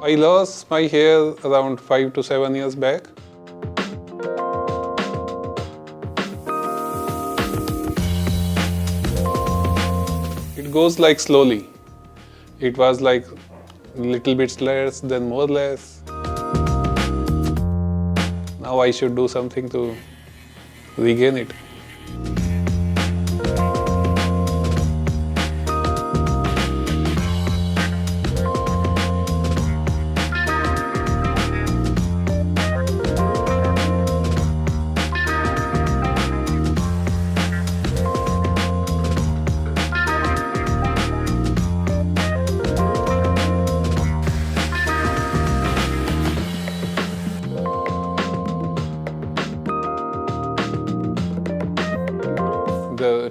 I lost my hair around 5 to 7 years back. It goes like slowly. It was like little bit less, then more less. Now I should do something to regain it.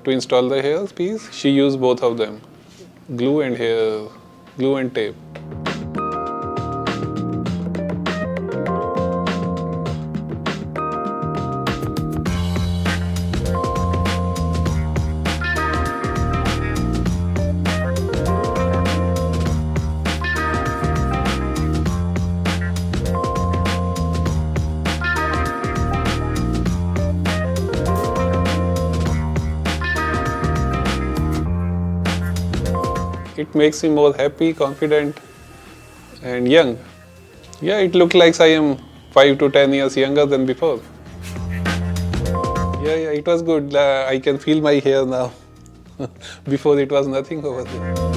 To install the hairpiece, she used both of them, glue and tape. It makes me more happy, confident, and young. Yeah, it looks like I am 5 to 10 years younger than before. Yeah, it was good. I can feel my hair now. Before it was nothing over there.